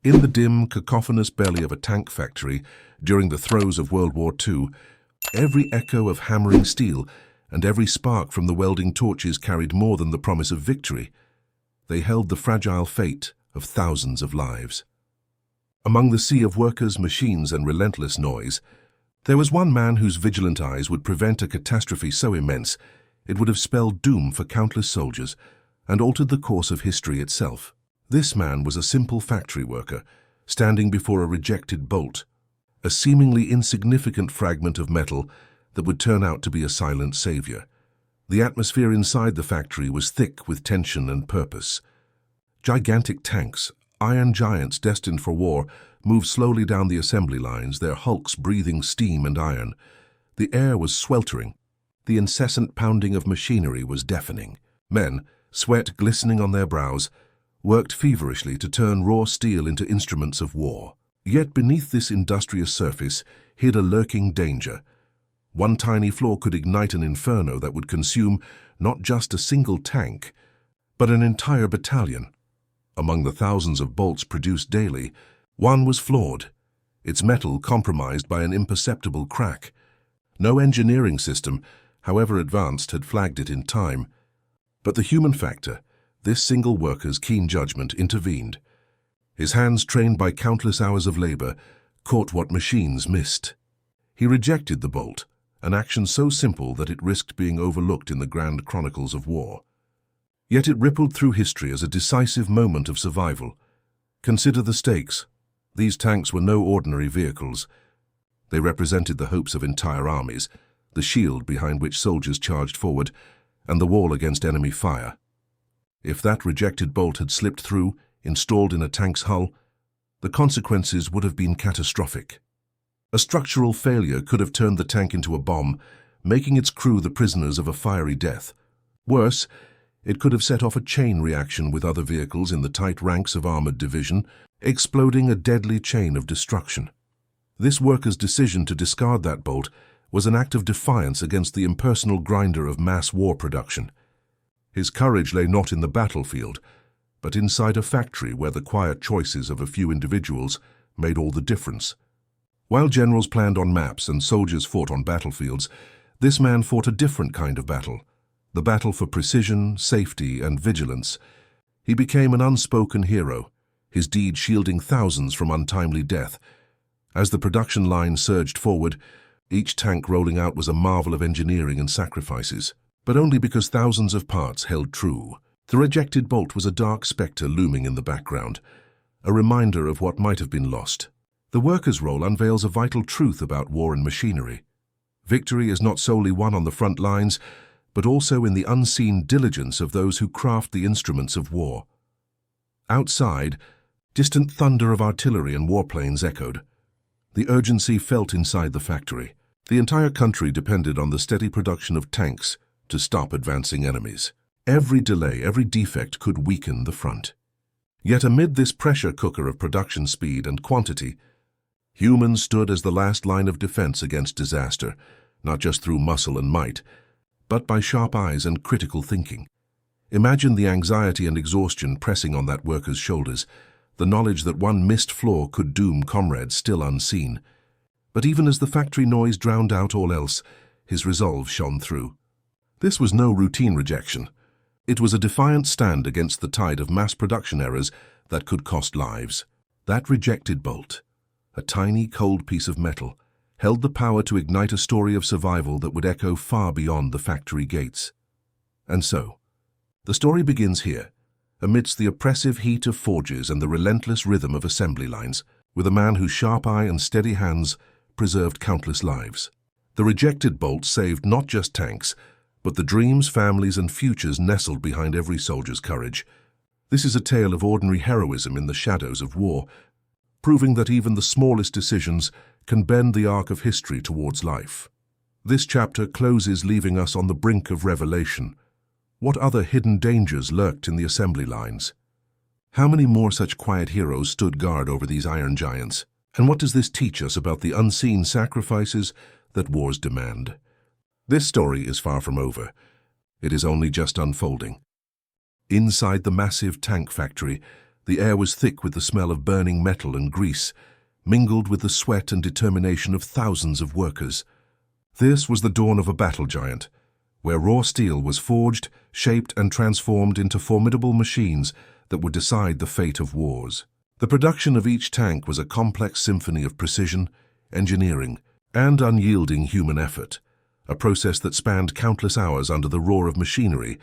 In the dim, cacophonous belly of a tank factory during the throes of World War II, every echo of hammering steel and every spark from the welding torches carried more than the promise of victory. They held the fragile fate of thousands of lives. Among the sea of workers, machines, and relentless noise, there was one man whose vigilant eyes would prevent a catastrophe so immense it would have spelled doom for countless soldiers and altered the course of history itself. This man was a simple factory worker, standing before a rejected bolt, a seemingly insignificant fragment of metal that would turn out to be a silent savior. The atmosphere inside the factory was thick with tension and purpose. Gigantic tanks, iron giants destined for war, moved slowly down the assembly lines, their hulks breathing steam and iron. The air was sweltering. The incessant pounding of machinery was deafening. Men, sweat glistening on their brows, worked feverishly to turn raw steel into instruments of war. Yet beneath this industrious surface hid a lurking danger. One tiny flaw could ignite an inferno that would consume not just a single tank, but an entire battalion. Among the thousands of bolts produced daily, one was flawed, its metal compromised by an imperceptible crack. No engineering system, however advanced, had flagged it in time. But the human factor, this single worker's keen judgment, intervened. His hands, trained by countless hours of labor, caught what machines missed. He rejected the bolt, an action so simple that it risked being overlooked in the grand chronicles of war. Yet it rippled through history as a decisive moment of survival. Consider the stakes. These tanks were no ordinary vehicles. They represented the hopes of entire armies, the shield behind which soldiers charged forward, and the wall against enemy fire. If that rejected bolt had slipped through, installed in a tank's hull, the consequences would have been catastrophic. A structural failure could have turned the tank into a bomb, making its crew the prisoners of a fiery death. Worse, it could have set off a chain reaction with other vehicles in the tight ranks of armored division, exploding a deadly chain of destruction. This worker's decision to discard that bolt was an act of defiance against the impersonal grinder of mass war production. His courage lay not in the battlefield, but inside a factory where the quiet choices of a few individuals made all the difference. While generals planned on maps and soldiers fought on battlefields, this man fought a different kind of battle, the battle for precision, safety, and vigilance. He became an unspoken hero, his deed shielding thousands from untimely death. As the production line surged forward, each tank rolling out was a marvel of engineering and sacrifices, but only because thousands of parts held true. The rejected bolt was a dark specter looming in the background, a reminder of what might have been lost. The worker's role unveils a vital truth about war and machinery. Victory is not solely won on the front lines, but also in the unseen diligence of those who craft the instruments of war. Outside, distant thunder of artillery and warplanes echoed. The urgency felt inside the factory. The entire country depended on the steady production of tanks to stop advancing enemies. Every delay, every defect could weaken the front. Yet amid this pressure cooker of production speed and quantity, humans stood as the last line of defense against disaster, not just through muscle and might, but by sharp eyes and critical thinking. Imagine the anxiety and exhaustion pressing on that worker's shoulders, the knowledge that one missed flaw could doom comrades still unseen. But even as the factory noise drowned out all else, his resolve shone through. This was no routine rejection. It was a defiant stand against the tide of mass production errors that could cost lives. That rejected bolt, a tiny, cold piece of metal, held the power to ignite a story of survival that would echo far beyond the factory gates. And so, the story begins here, amidst the oppressive heat of forges and the relentless rhythm of assembly lines, with a man whose sharp eye and steady hands preserved countless lives. The rejected bolt saved not just tanks, but the dreams, families, and futures nestled behind every soldier's courage. This is a tale of ordinary heroism in the shadows of war, proving that even the smallest decisions can bend the arc of history towards life. This chapter closes, leaving us on the brink of revelation. What other hidden dangers lurked in the assembly lines? How many more such quiet heroes stood guard over these iron giants? And what does this teach us about the unseen sacrifices that wars demand? This story is far from over. It is only just unfolding. Inside the massive tank factory, The air was thick with the smell of burning metal and grease, mingled with the sweat and determination of thousands of workers. This was the dawn of a battle giant, where raw steel was forged, shaped and transformed into formidable machines that would decide the fate of wars. The production of each tank was a complex symphony of precision, engineering, and unyielding human effort, a process that spanned countless hours under the roar of machinery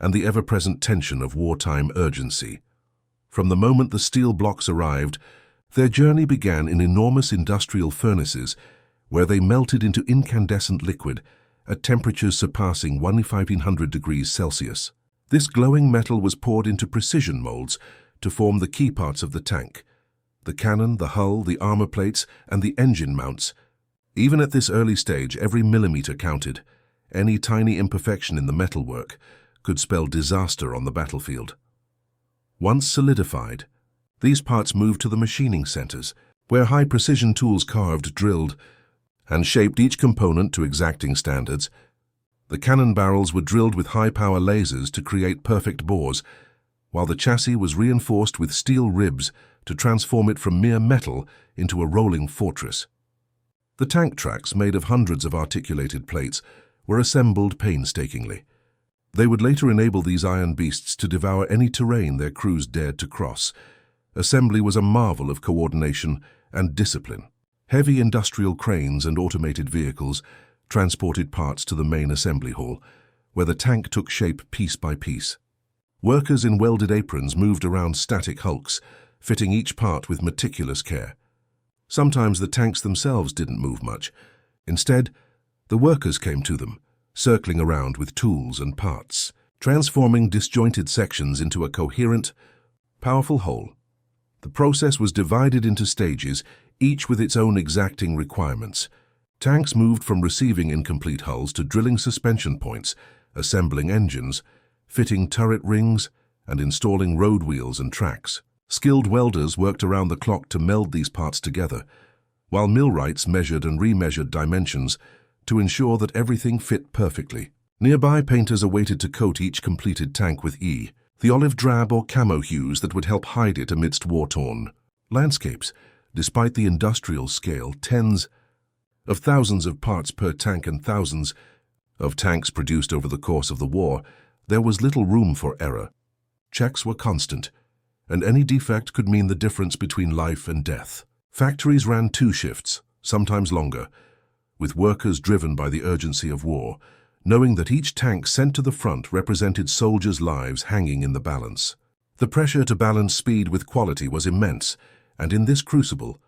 and the ever-present tension of wartime urgency. From the moment the steel blocks arrived, their journey began in enormous industrial furnaces where they melted into incandescent liquid at temperatures surpassing 1500 degrees Celsius. This glowing metal was poured into precision molds to form the key parts of the tank: the cannon, the hull, the armor plates, and the engine mounts. Even at this early stage, every millimeter counted. Any tiny imperfection in the metalwork could spell disaster on the battlefield. Once solidified, these parts moved to the machining centers, where high-precision tools carved, drilled, and shaped each component to exacting standards. The cannon barrels were drilled with high-power lasers to create perfect bores, while the chassis was reinforced with steel ribs to transform it from mere metal into a rolling fortress. The tank tracks, made of hundreds of articulated plates, were assembled painstakingly. They would later enable these iron beasts to devour any terrain their crews dared to cross. Assembly was a marvel of coordination and discipline. Heavy industrial cranes and automated vehicles transported parts to the main assembly hall, where the tank took shape piece by piece. Workers in welded aprons moved around static hulks, fitting each part with meticulous care. Sometimes the tanks themselves didn't move much. Instead, the workers came to them, circling around with tools and parts, transforming disjointed sections into a coherent, powerful whole. The process was divided into stages, each with its own exacting requirements. Tanks moved from receiving incomplete hulls to drilling suspension points, assembling engines, fitting turret rings, and installing road wheels and tracks. Skilled welders worked around the clock to meld these parts together, while millwrights measured and remeasured dimensions to ensure that everything fit perfectly. Nearby, painters awaited to coat each completed tank with the olive drab or camo hues that would help hide it amidst war-torn landscapes. Despite the industrial scale, tens of thousands of parts per tank and thousands of tanks produced over the course of the war, there was little room for error. Checks were constant, and any defect could mean the difference between life and death. Factories ran 2 shifts, sometimes longer, with workers driven by the urgency of war, knowing that each tank sent to the front represented soldiers' lives hanging in the balance. The pressure to balance speed with quality was immense, and in this crucible,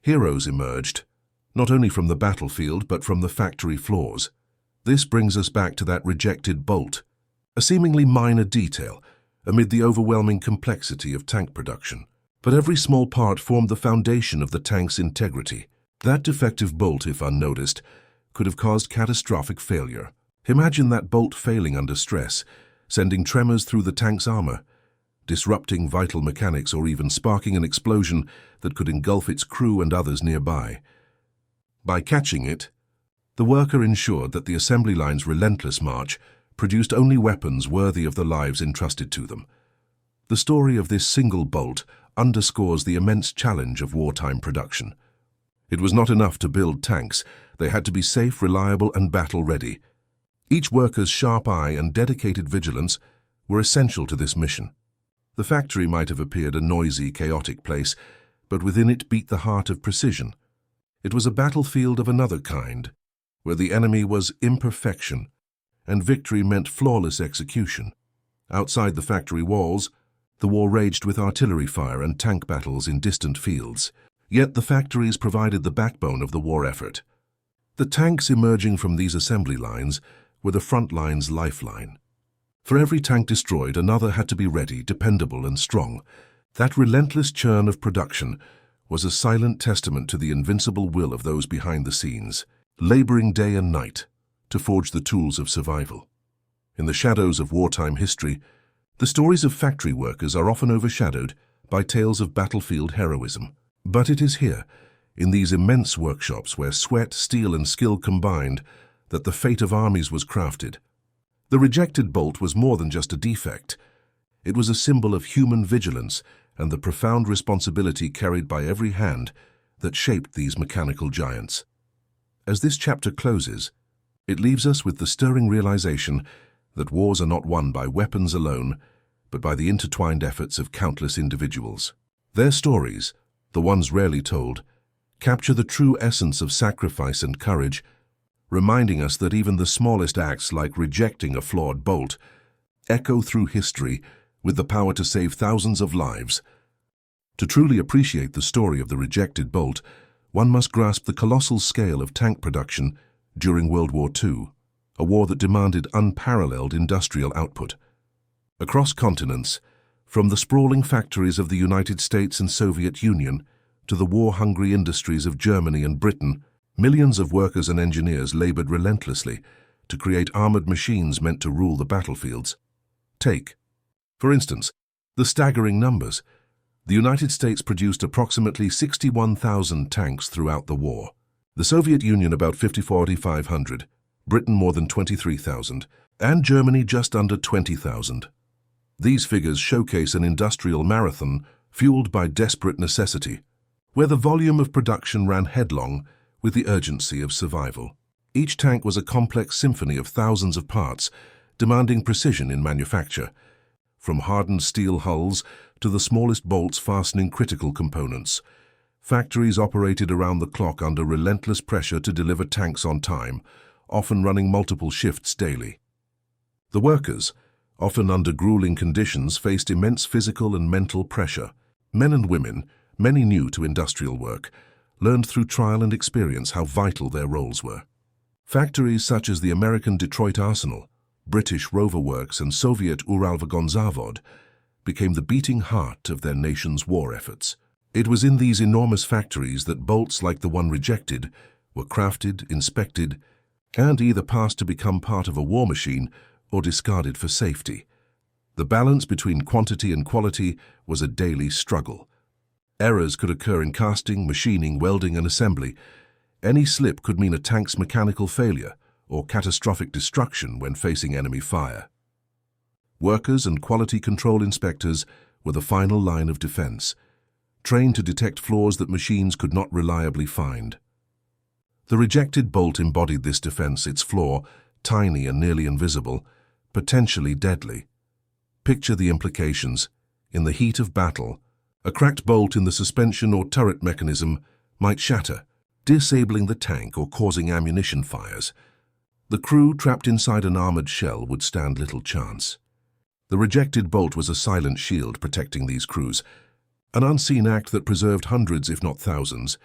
heroes emerged, not only from the battlefield but from the factory floors. This brings us back to that rejected bolt, a seemingly minor detail amid the overwhelming complexity of tank production. But every small part formed the foundation of the tank's integrity. That defective bolt, if unnoticed, could have caused catastrophic failure. Imagine that bolt failing under stress, sending tremors through the tank's armor, disrupting vital mechanics or even sparking an explosion that could engulf its crew and others nearby. By catching it, the worker ensured that the assembly line's relentless march produced only weapons worthy of the lives entrusted to them. The story of this single bolt underscores the immense challenge of wartime production. It was not enough to build tanks. They had to be safe, reliable, and battle-ready. Each worker's sharp eye and dedicated vigilance were essential to this mission. The factory might have appeared a noisy, chaotic place, but within it beat the heart of precision. It was a battlefield of another kind, where the enemy was imperfection, and victory meant flawless execution. Outside the factory walls, the war raged with artillery fire and tank battles in distant fields. Yet the factories provided the backbone of the war effort. The tanks emerging from these assembly lines were the front line's lifeline. For every tank destroyed, another had to be ready, dependable, and strong. That relentless churn of production was a silent testament to the invincible will of those behind the scenes, laboring day and night to forge the tools of survival. In the shadows of wartime history, the stories of factory workers are often overshadowed by tales of battlefield heroism. But it is here, in these immense workshops where sweat, steel, and skill combined, that the fate of armies was crafted. The rejected bolt was more than just a defect. It was a symbol of human vigilance and the profound responsibility carried by every hand that shaped these mechanical giants. As this chapter closes, it leaves us with the stirring realization that wars are not won by weapons alone, but by the intertwined efforts of countless individuals. Their stories, the ones rarely told, capture the true essence of sacrifice and courage, reminding us that even the smallest acts, like rejecting a flawed bolt, echo through history with the power to save thousands of lives. To truly appreciate the story of the rejected bolt, one must grasp the colossal scale of tank production during World War II, a war that demanded unparalleled industrial output. Across continents, from the sprawling factories of the United States and Soviet Union to the war-hungry industries of Germany and Britain, millions of workers and engineers labored relentlessly to create armored machines meant to rule the battlefields. Take, for instance, the staggering numbers. The United States produced approximately 61,000 tanks throughout the war. The Soviet Union about 4,500, Britain more than 23,000, and Germany just under 20,000. These figures showcase an industrial marathon fueled by desperate necessity, where the volume of production ran headlong with the urgency of survival. Each tank was a complex symphony of thousands of parts, demanding precision in manufacture, from hardened steel hulls to the smallest bolts fastening critical components. Factories operated around the clock under relentless pressure to deliver tanks on time, often running multiple shifts daily. The workers, often under grueling conditions, faced immense physical and mental pressure. Men and women, many new to industrial work, learned through trial and experience how vital their roles were. Factories such as the American Detroit Arsenal, British Rover Works, and Soviet Uralvagonzavod became the beating heart of their nation's war efforts. It was in these enormous factories that bolts like the one rejected were crafted, inspected, and either passed to become part of a war machine or discarded for safety. The balance between quantity and quality was a daily struggle. Errors could occur in casting, machining, welding, and assembly. Any slip could mean a tank's mechanical failure or catastrophic destruction when facing enemy fire. Workers and quality control inspectors were the final line of defense, trained to detect flaws that machines could not reliably find. The rejected bolt embodied this defense, its flaw, tiny and nearly invisible, potentially deadly. Picture the implications. In the heat of battle, a cracked bolt in the suspension or turret mechanism might shatter, disabling the tank or causing ammunition fires. The crew trapped inside an armored shell would stand little chance. The rejected bolt was a silent shield protecting these crews, an unseen act that preserved hundreds, if not thousands,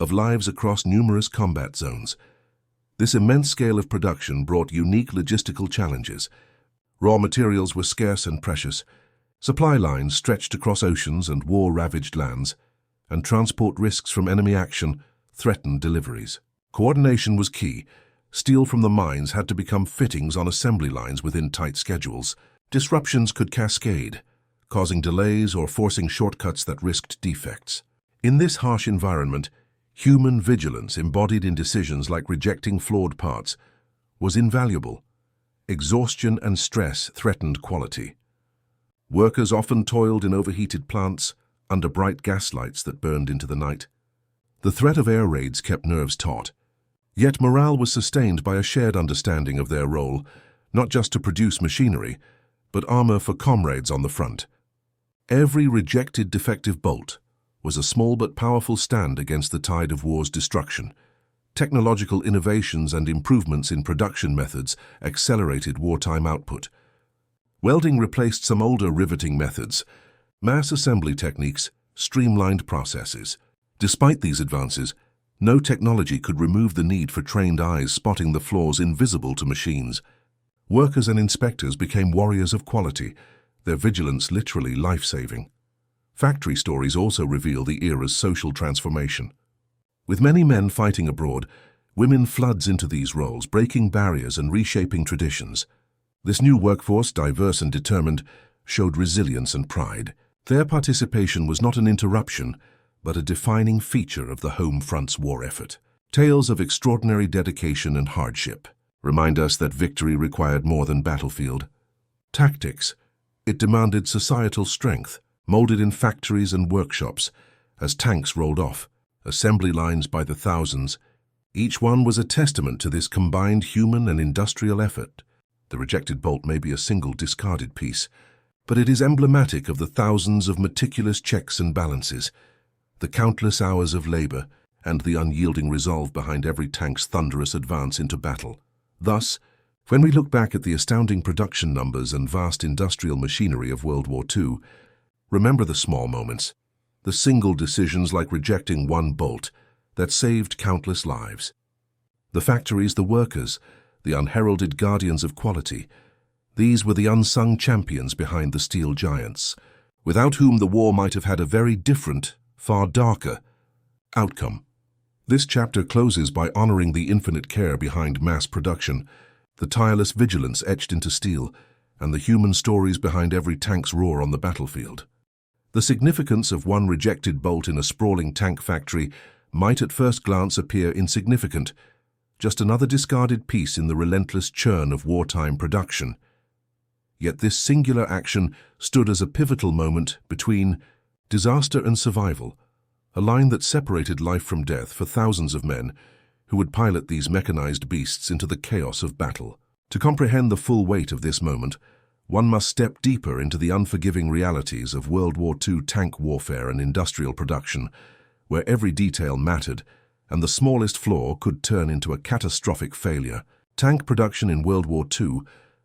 of lives across numerous combat zones. This immense scale of production brought unique logistical challenges. Raw materials were scarce and precious. Supply lines stretched across oceans and war-ravaged lands, and transport risks from enemy action threatened deliveries. Coordination was key. Steel from the mines had to become fittings on assembly lines within tight schedules. Disruptions could cascade, causing delays or forcing shortcuts that risked defects. In this harsh environment, human vigilance, embodied in decisions like rejecting flawed parts, was invaluable. Exhaustion and stress threatened quality. Workers often toiled in overheated plants under bright gas lights that burned into the night. The threat of air raids kept nerves taut. Yet morale was sustained by a shared understanding of their role, not just to produce machinery, but armor for comrades on the front. Every rejected defective bolt was a small but powerful stand against the tide of war's destruction. Technological innovations and improvements in production methods accelerated wartime output. Welding replaced some older riveting methods. Mass assembly techniques streamlined processes. Despite these advances, no technology could remove the need for trained eyes spotting the flaws invisible to machines. Workers and inspectors became warriors of quality, their vigilance literally life-saving. Factory stories also reveal the era's social transformation. With many men fighting abroad, women floods into these roles, breaking barriers and reshaping traditions. This new workforce, diverse and determined, showed resilience and pride. Their participation was not an interruption, but a defining feature of the home front's war effort. Tales of extraordinary dedication and hardship remind us that victory required more than battlefield tactics. It demanded societal strength, molded in factories and workshops, as tanks rolled off, assembly lines by the thousands. Each one was a testament to this combined human and industrial effort. The rejected bolt may be a single discarded piece, but it is emblematic of the thousands of meticulous checks and balances, the countless hours of labor, and the unyielding resolve behind every tank's thunderous advance into battle. Thus, when we look back at the astounding production numbers and vast industrial machinery of World War II, remember the small moments, the single decisions like rejecting one bolt that saved countless lives. The factories, the workers, the unheralded guardians of quality, these were the unsung champions behind the steel giants, without whom the war might have had a very different, far darker outcome. This chapter closes by honoring the infinite care behind mass production, the tireless vigilance etched into steel, and the human stories behind every tank's roar on the battlefield. The significance of one rejected bolt in a sprawling tank factory might at first glance appear insignificant, just another discarded piece in the relentless churn of wartime production. Yet this singular action stood as a pivotal moment between disaster and survival, a line that separated life from death for thousands of men who would pilot these mechanized beasts into the chaos of battle. To comprehend the full weight of this moment, one must step deeper into the unforgiving realities of World War II tank warfare and industrial production, where every detail mattered and the smallest flaw could turn into a catastrophic failure. Tank production in World War II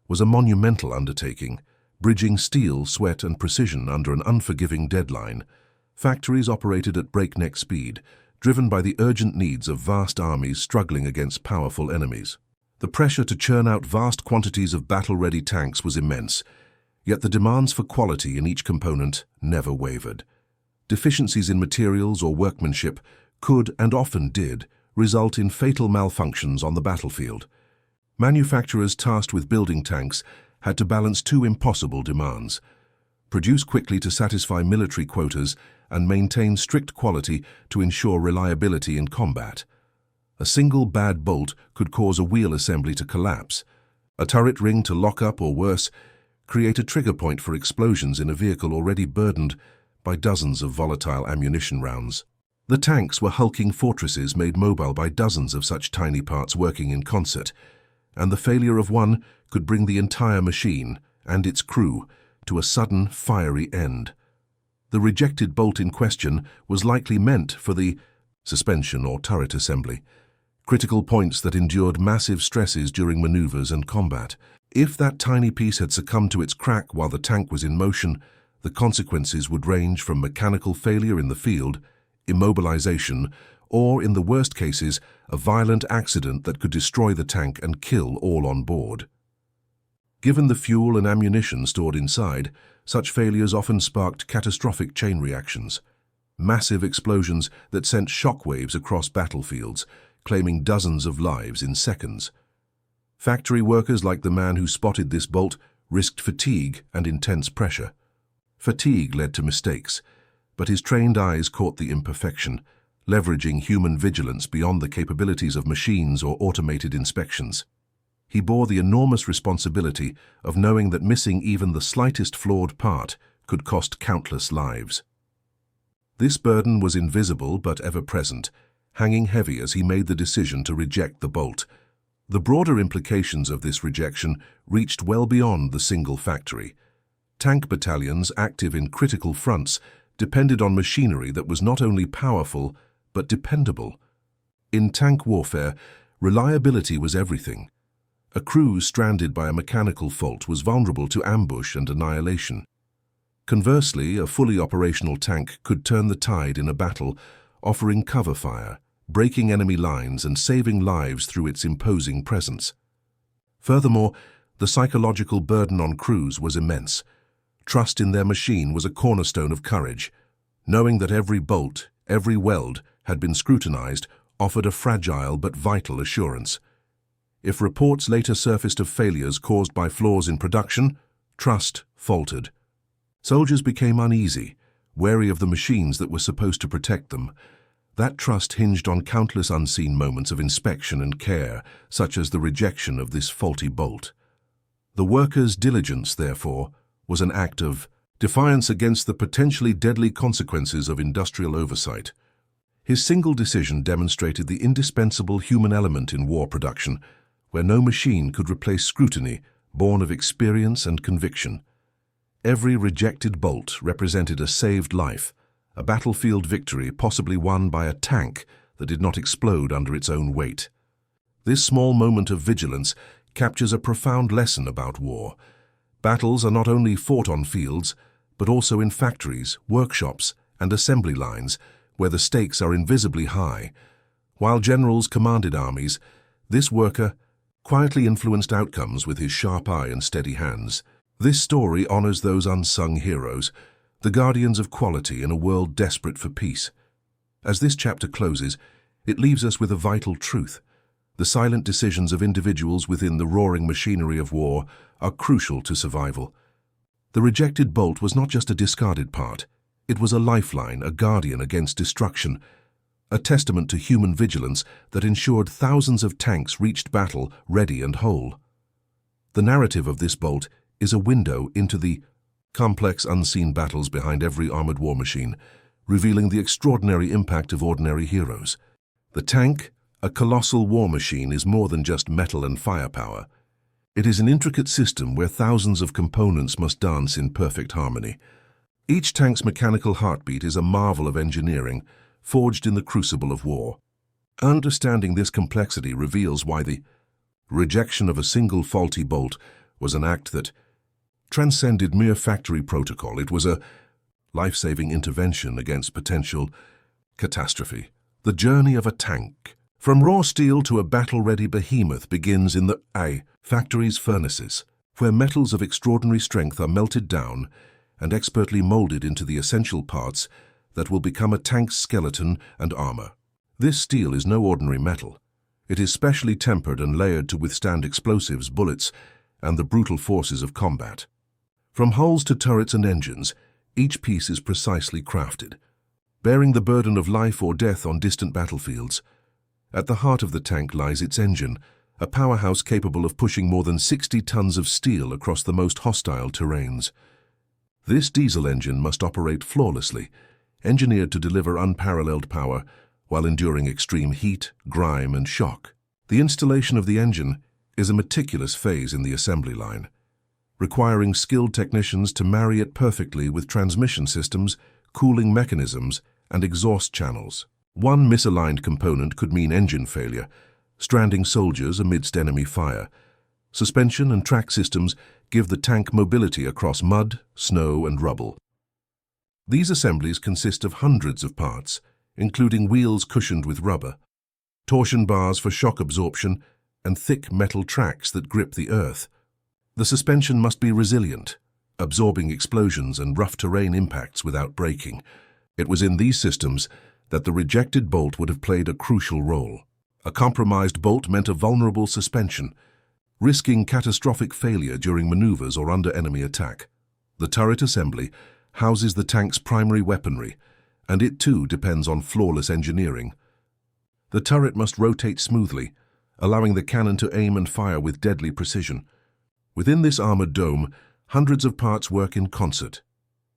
was a monumental undertaking, bridging steel, sweat, and precision under an unforgiving deadline. Factories operated at breakneck speed, driven by the urgent needs of vast armies struggling against powerful enemies. The pressure to churn out vast quantities of battle-ready tanks was immense, yet the demands for quality in each component never wavered. Deficiencies in materials or workmanship could, and often did, result in fatal malfunctions on the battlefield. Manufacturers tasked with building tanks had to balance two impossible demands: produce quickly to satisfy military quotas and maintain strict quality to ensure reliability in combat. A single bad bolt could cause a wheel assembly to collapse, a turret ring to lock up, or worse, create a trigger point for explosions in a vehicle already burdened by dozens of volatile ammunition rounds. The tanks were hulking fortresses made mobile by dozens of such tiny parts working in concert, and the failure of one could bring the entire machine and its crew to a sudden, fiery end. The rejected bolt in question was likely meant for the suspension or turret assembly, critical points that endured massive stresses during maneuvers and combat. If that tiny piece had succumbed to its crack while the tank was in motion, the consequences would range from mechanical failure in the field, immobilization, or, in the worst cases, a violent accident that could destroy the tank and kill all on board. Given the fuel and ammunition stored inside, such failures often sparked catastrophic chain reactions, massive explosions that sent shockwaves across battlefields, claiming dozens of lives in seconds. Factory workers like the man who spotted this bolt risked fatigue and intense pressure. Fatigue led to mistakes, but his trained eyes caught the imperfection, leveraging human vigilance beyond the capabilities of machines or automated inspections. He bore the enormous responsibility of knowing that missing even the slightest flawed part could cost countless lives. This burden was invisible but ever present, hanging heavy as he made the decision to reject the bolt. The broader implications of this rejection reached well beyond the single factory. Tank battalions active in critical fronts depended on machinery that was not only powerful but dependable. In tank warfare, reliability was everything. A crew stranded by a mechanical fault was vulnerable to ambush and annihilation. Conversely, a fully operational tank could turn the tide in a battle, offering cover fire, breaking enemy lines and saving lives through its imposing presence. Furthermore, the psychological burden on crews was immense. Trust in their machine was a cornerstone of courage. Knowing that every bolt, every weld had been scrutinized offered a fragile but vital assurance. If reports later surfaced of failures caused by flaws in production, trust faltered. Soldiers became uneasy, wary of the machines that were supposed to protect them. That trust hinged on countless unseen moments of inspection and care, such as the rejection of this faulty bolt. The workers' diligence, therefore, was an act of defiance against the potentially deadly consequences of industrial oversight. His single decision demonstrated the indispensable human element in war production, where no machine could replace scrutiny born of experience and conviction. Every rejected bolt represented a saved life, a battlefield victory possibly won by a tank that did not explode under its own weight. This small moment of vigilance captures a profound lesson about war. Battles are not only fought on fields, but also in factories, workshops, and assembly lines, where the stakes are invisibly high. While generals commanded armies, this worker quietly influenced outcomes with his sharp eye and steady hands. This story honors those unsung heroes, the guardians of quality in a world desperate for peace. As this chapter closes, it leaves us with a vital truth. The silent decisions of individuals within the roaring machinery of war are crucial to survival. The rejected bolt was not just a discarded part. It was a lifeline, a guardian against destruction, a testament to human vigilance that ensured thousands of tanks reached battle ready and whole. The narrative of this bolt is a window into the complex unseen battles behind every armored war machine, revealing the extraordinary impact of ordinary heroes. The tank, a colossal war machine, is more than just metal and firepower. It is an intricate system where thousands of components must dance in perfect harmony. Each tank's mechanical heartbeat is a marvel of engineering, forged in the crucible of war. Understanding this complexity reveals why the rejection of a single faulty bolt was an act that transcended mere factory protocol. It was a life-saving intervention against potential catastrophe. The journey of a tank, from raw steel to a battle-ready behemoth, begins in the factory's furnaces, where metals of extraordinary strength are melted down and expertly molded into the essential parts that will become a tank's skeleton and armor. This steel is no ordinary metal. It is specially tempered and layered to withstand explosives, bullets, and the brutal forces of combat. From hulls to turrets and engines, each piece is precisely crafted, bearing the burden of life or death on distant battlefields. At the heart of the tank lies its engine, a powerhouse capable of pushing more than 60 tons of steel across the most hostile terrains. This diesel engine must operate flawlessly, engineered to deliver unparalleled power while enduring extreme heat, grime, and shock. The installation of the engine is a meticulous phase in the assembly line, requiring skilled technicians to marry it perfectly with transmission systems, cooling mechanisms, and exhaust channels. One misaligned component could mean engine failure, stranding soldiers amidst enemy fire. Suspension and track systems give the tank mobility across mud, snow, and rubble. These assemblies consist of hundreds of parts, including wheels cushioned with rubber, torsion bars for shock absorption, and thick metal tracks that grip the earth. The suspension must be resilient, absorbing explosions and rough terrain impacts without breaking. It was in these systems that the rejected bolt would have played a crucial role. A compromised bolt meant a vulnerable suspension, risking catastrophic failure during maneuvers or under enemy attack. The turret assembly houses the tank's primary weaponry, and it too depends on flawless engineering. The turret must rotate smoothly, allowing the cannon to aim and fire with deadly precision. Within this armored dome, hundreds of parts work in concert.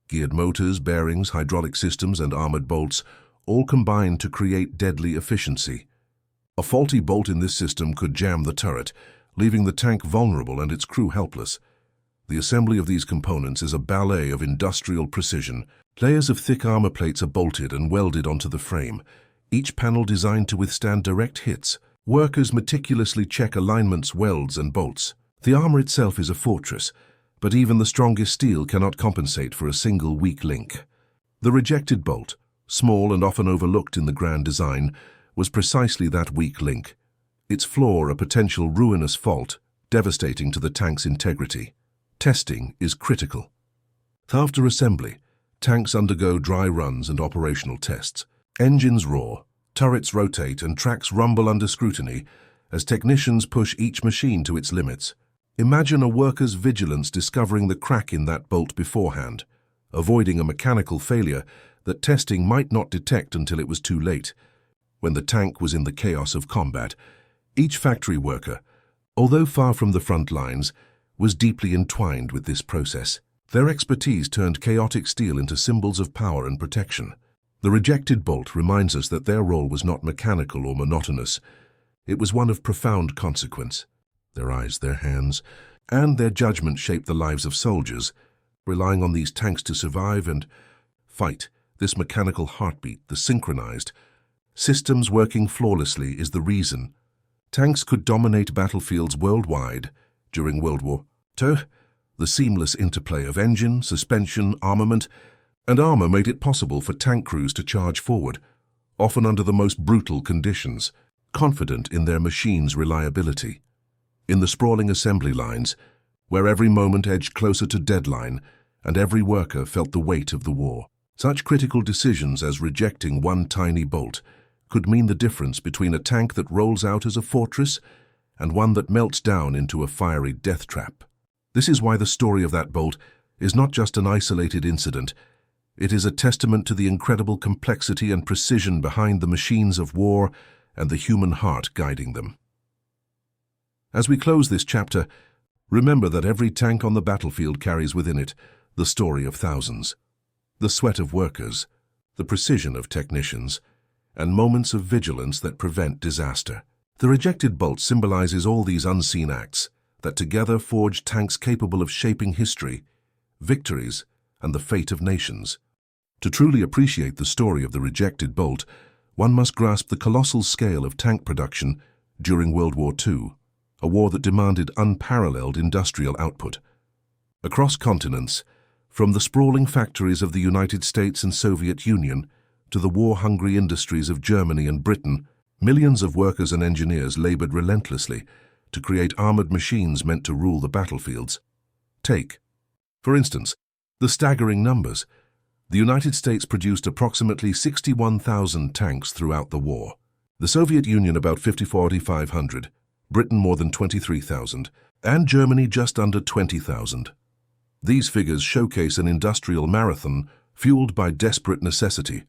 Geared motors, bearings, hydraulic systems, and armored bolts all combine to create deadly efficiency. A faulty bolt in this system could jam the turret, leaving the tank vulnerable and its crew helpless. The assembly of these components is a ballet of industrial precision. Layers of thick armor plates are bolted and welded onto the frame, each panel designed to withstand direct hits. Workers meticulously check alignments, welds, and bolts. The armor itself is a fortress, but even the strongest steel cannot compensate for a single weak link. The rejected bolt, small and often overlooked in the grand design, was precisely that weak link. Its flaw a potential ruinous fault, devastating to the tank's integrity. Testing is critical. After assembly, tanks undergo dry runs and operational tests. Engines roar, turrets rotate, and tracks rumble under scrutiny as technicians push each machine to its limits. Imagine a worker's vigilance discovering the crack in that bolt beforehand, avoiding a mechanical failure that testing might not detect until it was too late. When the tank was in the chaos of combat, each factory worker, although far from the front lines, was deeply entwined with this process. Their expertise turned chaotic steel into symbols of power and protection. The rejected bolt reminds us that their role was not mechanical or monotonous. It was one of profound consequence. Their eyes, their hands, and their judgment shaped the lives of soldiers, relying on these tanks to survive and fight. This mechanical heartbeat, the synchronized systems working flawlessly, is the reason tanks could dominate battlefields worldwide during World War II. The seamless interplay of engine, suspension, armament, and armor made it possible for tank crews to charge forward, often under the most brutal conditions, confident in their machines' reliability. In the sprawling assembly lines, where every moment edged closer to deadline and every worker felt the weight of the war, such critical decisions as rejecting one tiny bolt could mean the difference between a tank that rolls out as a fortress and one that melts down into a fiery death trap. This is why the story of that bolt is not just an isolated incident. It is a testament to the incredible complexity and precision behind the machines of war and the human heart guiding them. As we close this chapter, remember that every tank on the battlefield carries within it the story of thousands, the sweat of workers, the precision of technicians, and moments of vigilance that prevent disaster. The rejected bolt symbolizes all these unseen acts that together forge tanks capable of shaping history, victories, and the fate of nations. To truly appreciate the story of the rejected bolt, one must grasp the colossal scale of tank production during World War II, a war that demanded unparalleled industrial output. Across continents, from the sprawling factories of the United States and Soviet Union to the war-hungry industries of Germany and Britain, millions of workers and engineers labored relentlessly to create armored machines meant to rule the battlefields. Take, for instance, the staggering numbers. The United States produced approximately 61,000 tanks throughout the war. The Soviet Union about 4,500, Britain more than 23,000, and Germany just under 20,000. These figures showcase an industrial marathon fueled by desperate necessity,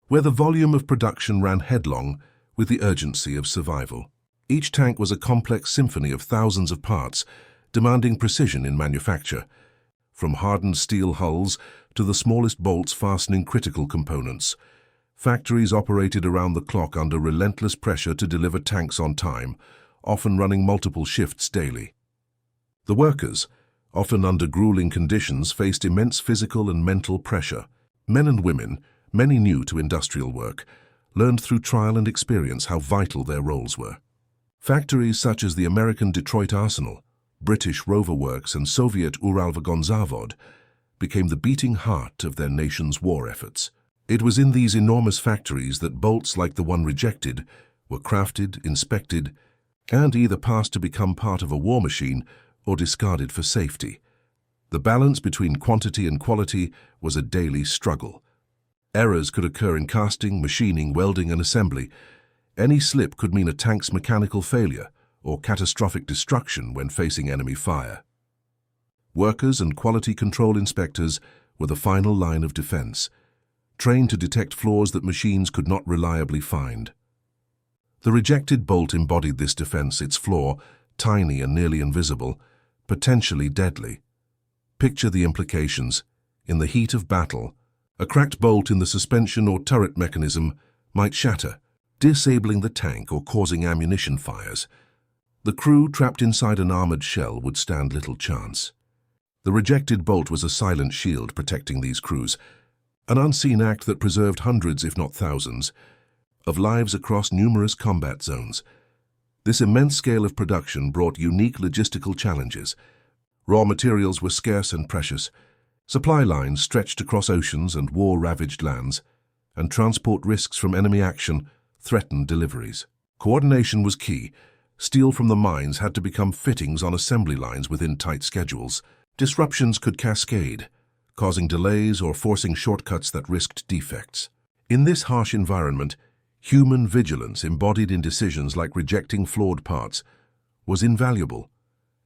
where the volume of production ran headlong with the urgency of survival. Each tank was a complex symphony of thousands of parts, demanding precision in manufacture, from hardened steel hulls to the smallest bolts fastening critical components. Factories operated around the clock under relentless pressure to deliver tanks on time, often running multiple shifts daily. The workers, often under grueling conditions, faced immense physical and mental pressure. Men and women, many new to industrial work, learned through trial and experience how vital their roles were. Factories such as the American Detroit Arsenal, British Rover Works, and Soviet Uralvagonzavod became the beating heart of their nation's war efforts. It was in these enormous factories that bolts like the one rejected were crafted, inspected, and either passed to become part of a war machine or discarded for safety. The balance between quantity and quality was a daily struggle. Errors could occur in casting, machining, welding, and assembly. Any slip could mean a tank's mechanical failure or catastrophic destruction when facing enemy fire. Workers and quality control inspectors were the final line of defense, trained to detect flaws that machines could not reliably find. The rejected bolt embodied this defense, its flaw, tiny and nearly invisible, potentially deadly. Picture the implications. In the heat of battle, a cracked bolt in the suspension or turret mechanism might shatter, disabling the tank or causing ammunition fires. The crew trapped inside an armored shell would stand little chance. The rejected bolt was a silent shield protecting these crews, an unseen act that preserved hundreds, if not thousands, of lives across numerous combat zones. This immense scale of production brought unique logistical challenges. Raw materials were scarce and precious. Supply lines stretched across oceans and war-ravaged lands, and transport risks from enemy action threatened deliveries. Coordination was key. Steel from the mines had to become fittings on assembly lines within tight schedules. Disruptions could cascade, causing delays or forcing shortcuts that risked defects. In this harsh environment, human vigilance embodied in decisions like rejecting flawed parts was invaluable.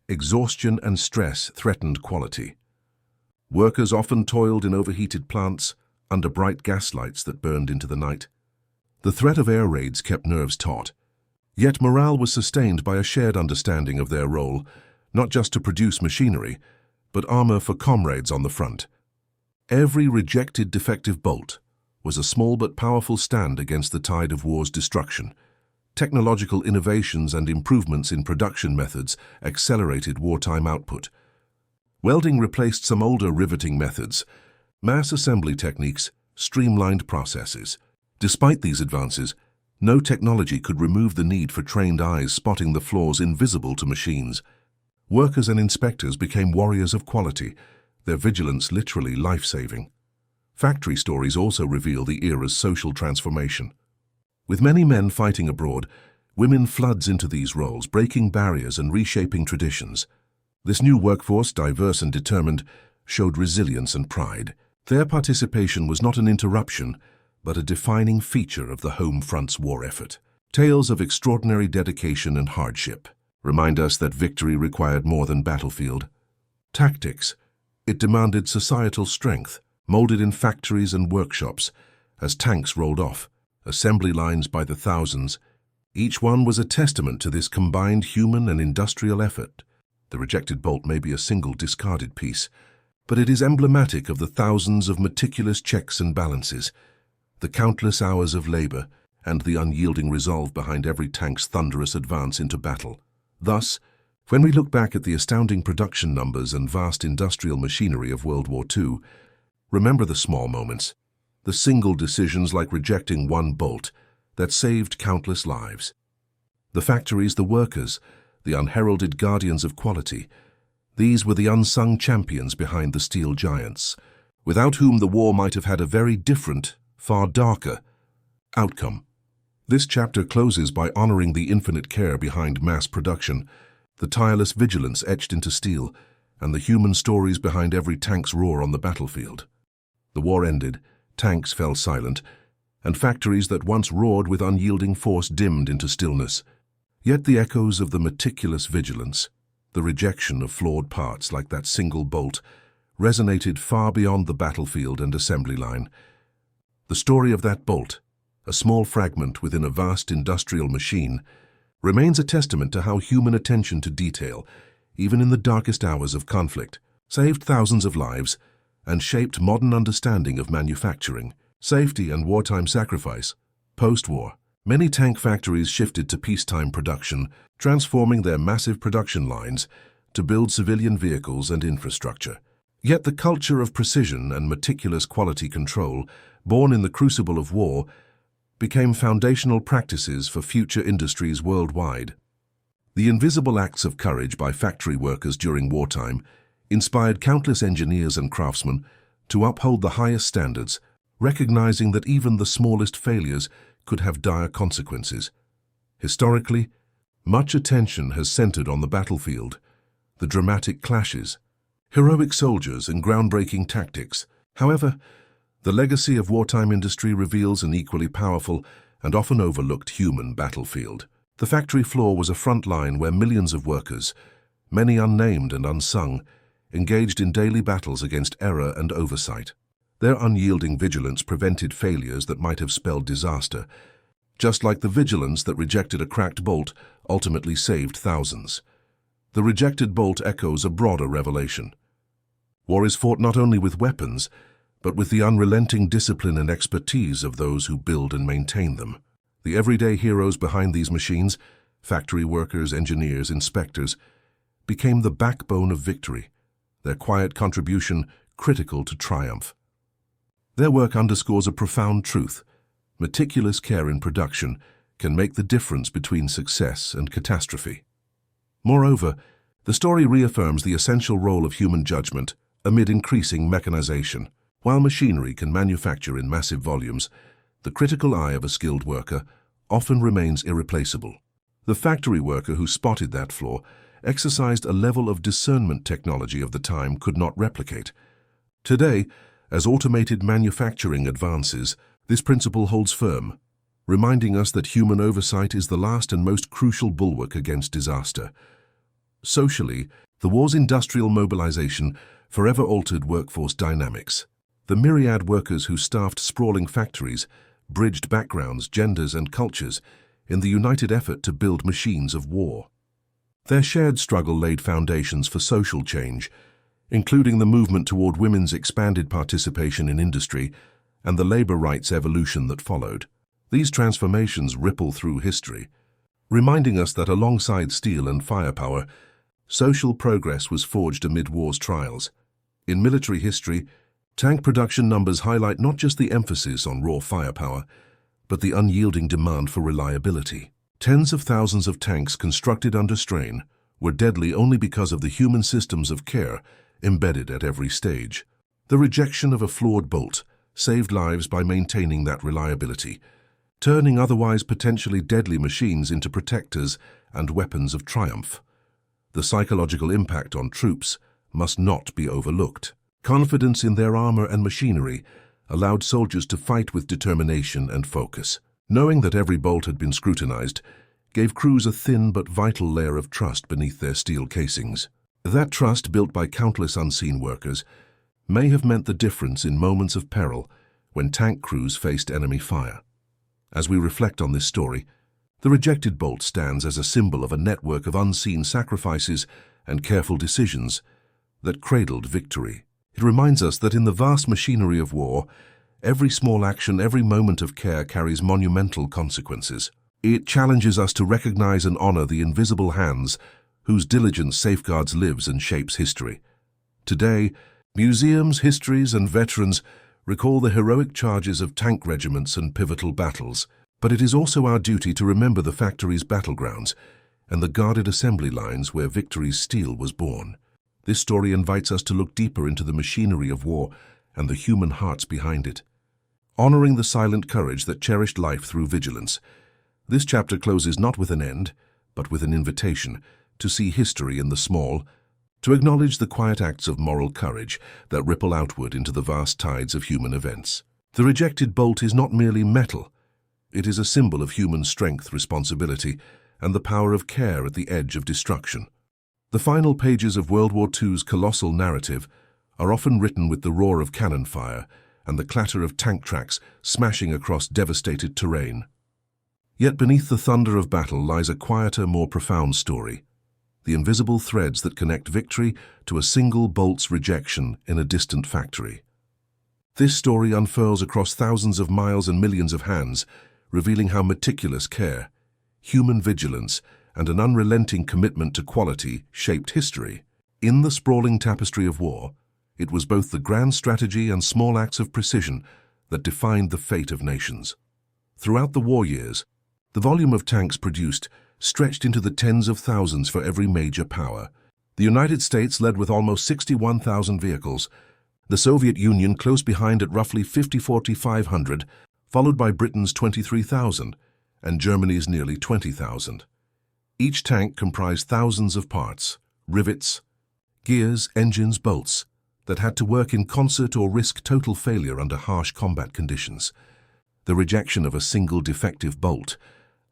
Exhaustion and stress threatened quality. Workers often toiled in overheated plants under bright gas lights that burned into the night. The threat of air raids kept nerves taut. Yet morale was sustained by a shared understanding of their role, not just to produce machinery, but armor for comrades on the front. Every rejected defective bolt was a small but powerful stand against the tide of war's destruction. Technological innovations and improvements in production methods accelerated wartime output. Welding replaced some older riveting methods. Mass assembly techniques streamlined processes. Despite these advances, no technology could remove the need for trained eyes spotting the flaws invisible to machines. Workers and inspectors became warriors of quality, their vigilance literally life-saving. Factory stories also reveal the era's social transformation. With many men fighting abroad, women floods into these roles, breaking barriers and reshaping traditions. This new workforce, diverse and determined, showed resilience and pride. Their participation was not an interruption, but a defining feature of the home front's war effort. Tales of extraordinary dedication and hardship remind us that victory required more than battlefield. Tactics. It demanded societal strength, molded in factories and workshops, as tanks rolled off, assembly lines by the thousands. Each one was a testament to this combined human and industrial effort. The rejected bolt may be a single discarded piece, but it is emblematic of the thousands of meticulous checks and balances, the countless hours of labor, and the unyielding resolve behind every tank's thunderous advance into battle. Thus, when we look back at the astounding production numbers and vast industrial machinery of World War II, remember the small moments, the single decisions like rejecting one bolt that saved countless lives. The factories, the workers, the unheralded guardians of quality, these were the unsung champions behind the steel giants, without whom the war might have had a very different, far darker outcome. This chapter closes by honoring the infinite care behind mass production, the tireless vigilance etched into steel, and the human stories behind every tank's roar on the battlefield. The war ended, tanks fell silent, and factories that once roared with unyielding force dimmed into stillness. Yet the echoes of the meticulous vigilance, the rejection of flawed parts like that single bolt, resonated far beyond the battlefield and assembly line. The story of that bolt, a small fragment within a vast industrial machine, remains a testament to how human attention to detail, even in the darkest hours of conflict, saved thousands of lives and shaped modern understanding of manufacturing, safety and wartime sacrifice. Post-war, many tank factories shifted to peacetime production, transforming their massive production lines to build civilian vehicles and infrastructure. Yet the culture of precision and meticulous quality control, born in the crucible of war, became foundational practices for future industries worldwide. The invisible acts of courage by factory workers during wartime inspired countless engineers and craftsmen to uphold the highest standards, recognizing that even the smallest failures could have dire consequences. Historically, much attention has centered on the battlefield, the dramatic clashes, heroic soldiers, and groundbreaking tactics. However, the legacy of wartime industry reveals an equally powerful and often overlooked human battlefield. The factory floor was a front line where millions of workers, many unnamed and unsung, engaged in daily battles against error and oversight. Their unyielding vigilance prevented failures that might have spelled disaster, just like the vigilance that rejected a cracked bolt ultimately saved thousands. The rejected bolt echoes a broader revelation. War is fought not only with weapons, but with the unrelenting discipline and expertise of those who build and maintain them. The everyday heroes behind these machines, factory workers, engineers, inspectors, became the backbone of victory, their quiet contribution critical to triumph. Their work underscores a profound truth. Meticulous care in production can make the difference between success and catastrophe. Moreover, the story reaffirms the essential role of human judgment amid increasing mechanization. While machinery can manufacture in massive volumes, the critical eye of a skilled worker often remains irreplaceable. The factory worker who spotted that flaw exercised a level of discernment technology of the time could not replicate. Today, as automated manufacturing advances, this principle holds firm, reminding us that human oversight is the last and most crucial bulwark against disaster. Socially, the war's industrial mobilization forever altered workforce dynamics. The myriad workers who staffed sprawling factories bridged backgrounds, genders, and cultures in the united effort to build machines of war. Their shared struggle laid foundations for social change, including the movement toward women's expanded participation in industry and the labor rights evolution that followed. These transformations ripple through history, reminding us that alongside steel and firepower, social progress was forged amid war's trials. In military history, tank production numbers highlight not just the emphasis on raw firepower, but the unyielding demand for reliability. Tens of thousands of tanks constructed under strain were deadly only because of the human systems of care embedded at every stage. The rejection of a flawed bolt saved lives by maintaining that reliability, turning otherwise potentially deadly machines into protectors and weapons of triumph. The psychological impact on troops must not be overlooked. Confidence in their armor and machinery allowed soldiers to fight with determination and focus. Knowing that every bolt had been scrutinized gave crews a thin but vital layer of trust beneath their steel casings. That trust, built by countless unseen workers, may have meant the difference in moments of peril when tank crews faced enemy fire. As we reflect on this story, the rejected bolt stands as a symbol of a network of unseen sacrifices and careful decisions that cradled victory. It reminds us that in the vast machinery of war, every small action, every moment of care carries monumental consequences. It challenges us to recognize and honor the invisible hands whose diligence safeguards lives and shapes history. Today, museums, histories, and veterans recall the heroic charges of tank regiments and pivotal battles, but it is also our duty to remember the factory's battlegrounds and the guarded assembly lines where victory's steel was born. This story invites us to look deeper into the machinery of war and the human hearts behind it. Honoring the silent courage that cherished life through vigilance, this chapter closes not with an end, but with an invitation to see history in the small, to acknowledge the quiet acts of moral courage that ripple outward into the vast tides of human events. The rejected bolt is not merely metal. It is a symbol of human strength, responsibility, and the power of care at the edge of destruction. The final pages of World War II's colossal narrative are often written with the roar of cannon fire and the clatter of tank tracks smashing across devastated terrain. Yet beneath the thunder of battle lies a quieter, more profound story: the invisible threads that connect victory to a single bolt's rejection in a distant factory. This story unfurls across thousands of miles and millions of hands, revealing how meticulous care, human vigilance, and an unrelenting commitment to quality shaped history. In the sprawling tapestry of war, it was both the grand strategy and small acts of precision that defined the fate of nations. Throughout the war years, the volume of tanks produced stretched into the tens of thousands for every major power. The United States led with almost 61,000 vehicles, the Soviet Union close behind at roughly 5,500, followed by Britain's 23,000 and Germany's nearly 20,000. Each tank comprised thousands of parts, rivets, gears, engines, bolts, that had to work in concert or risk total failure under harsh combat conditions. The rejection of a single defective bolt,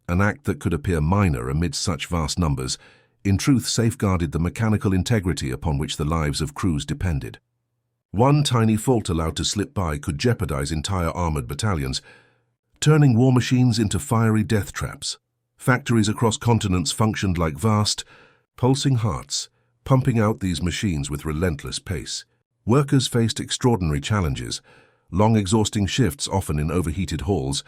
an act that could appear minor amidst such vast numbers, in truth safeguarded the mechanical integrity upon which the lives of crews depended. One tiny fault allowed to slip by could jeopardize entire armored battalions, turning war machines into fiery death traps. Factories across continents functioned like vast, pulsing hearts, pumping out these machines with relentless pace. Workers faced extraordinary challenges, long exhausting shifts often in overheated halls,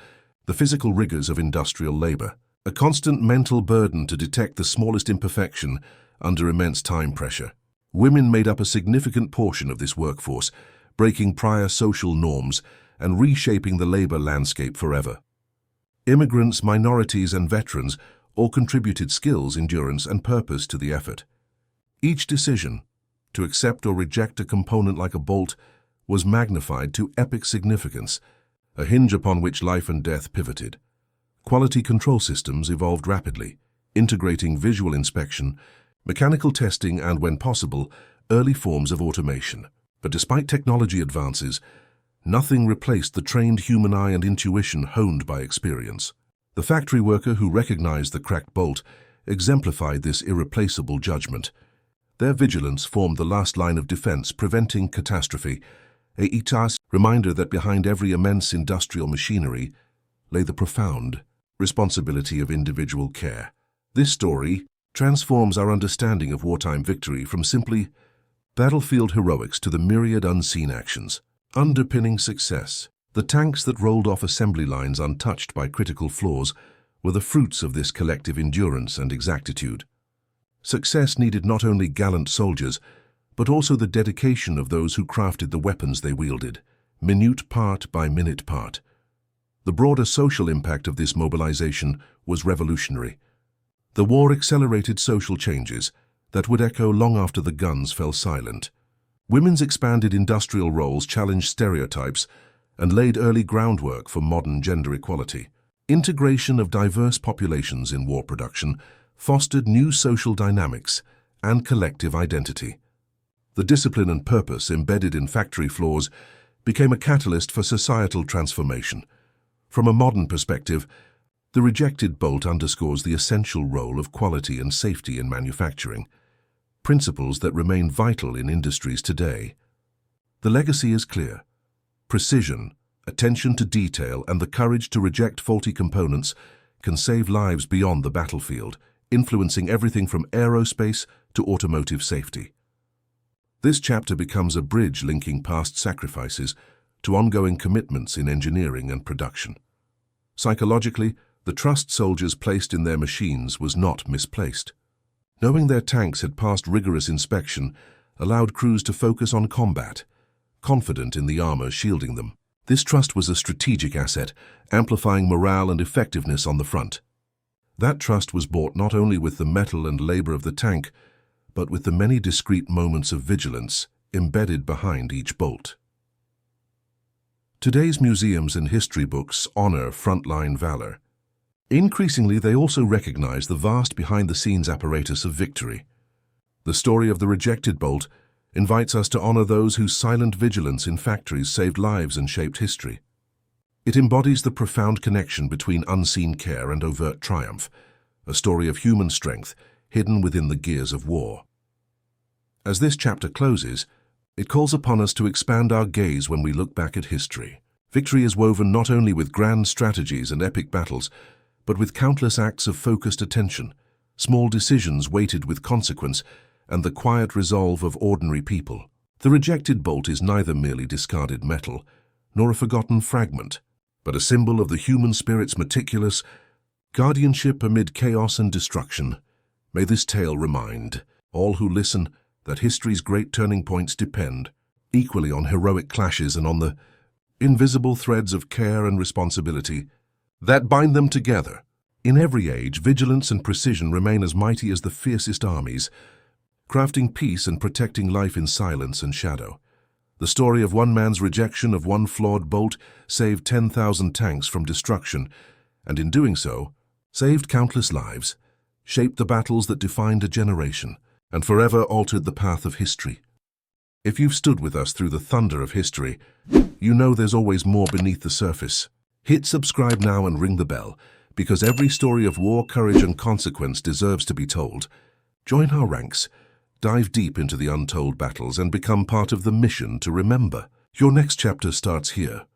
the physical rigors of industrial labor, a constant mental burden to detect the smallest imperfection under immense time pressure. Women made up a significant portion of this workforce, breaking prior social norms and reshaping the labor landscape forever. Immigrants, minorities, and veterans all contributed skills, endurance, and purpose to the effort. Each decision, to accept or reject a component like a bolt, was magnified to epic significance, a hinge upon which life and death pivoted. Quality control systems evolved rapidly, integrating visual inspection, mechanical testing, and, when possible, early forms of automation. But despite technology advances, nothing replaced the trained human eye and intuition honed by experience. The factory worker who recognized the cracked bolt exemplified this irreplaceable judgment. Their vigilance formed the last line of defense, preventing catastrophe, a reminder that behind every immense industrial machinery lay the profound responsibility of individual care. This story transforms our understanding of wartime victory from simply Battlefield heroics to the myriad unseen actions. Underpinning success. The tanks that rolled off assembly lines untouched by critical flaws were the fruits of this collective endurance and exactitude. Success needed not only gallant soldiers, but also the dedication of those who crafted the weapons they wielded, minute part by minute part. The broader social impact of this mobilization was revolutionary. The war accelerated social changes that would echo long after the guns fell silent. Women's expanded industrial roles challenged stereotypes and laid early groundwork for modern gender equality. Integration of diverse populations in war production fostered new social dynamics and collective identity. The discipline and purpose embedded in factory floors became a catalyst for societal transformation. From a modern perspective, the rejected bolt underscores the essential role of quality and safety in manufacturing, principles that remain vital in industries today. The legacy is clear. Precision, attention to detail, and the courage to reject faulty components can save lives beyond the battlefield, influencing everything from aerospace to automotive safety. This chapter becomes a bridge linking past sacrifices to ongoing commitments in engineering and production. Psychologically, the trust soldiers placed in their machines was not misplaced. Knowing their tanks had passed rigorous inspection allowed crews to focus on combat, confident in the armor shielding them. This trust was a strategic asset, amplifying morale and effectiveness on the front. That trust was bought not only with the metal and labor of the tank, but with the many discrete moments of vigilance embedded behind each bolt. Today's museums and history books honor frontline valor. Increasingly, they also recognize the vast behind-the-scenes apparatus of victory. The story of the rejected bolt invites us to honor those whose silent vigilance in factories saved lives and shaped history. It embodies the profound connection between unseen care and overt triumph, a story of human strength hidden within the gears of war. As this chapter closes, it calls upon us to expand our gaze when we look back at history. Victory is woven not only with grand strategies and epic battles, but with countless acts of focused attention, small decisions weighted with consequence, and the quiet resolve of ordinary people. The rejected bolt is neither merely discarded metal, nor a forgotten fragment, but a symbol of the human spirit's meticulous guardianship amid chaos and destruction. May this tale remind all who listen that history's great turning points depend equally on heroic clashes and on the invisible threads of care and responsibility that bind them together. In every age, vigilance and precision remain as mighty as the fiercest armies, crafting peace and protecting life in silence and shadow. The story of one man's rejection of one flawed bolt saved 10,000 tanks from destruction, and in doing so, saved countless lives, shaped the battles that defined a generation, and forever altered the path of history. If you've stood with us through the thunder of history, you know there's always more beneath the surface. Hit subscribe now and ring the bell, because every story of war, courage, and consequence deserves to be told. Join our ranks, dive deep into the untold battles, and become part of the mission to remember. Your next chapter starts here.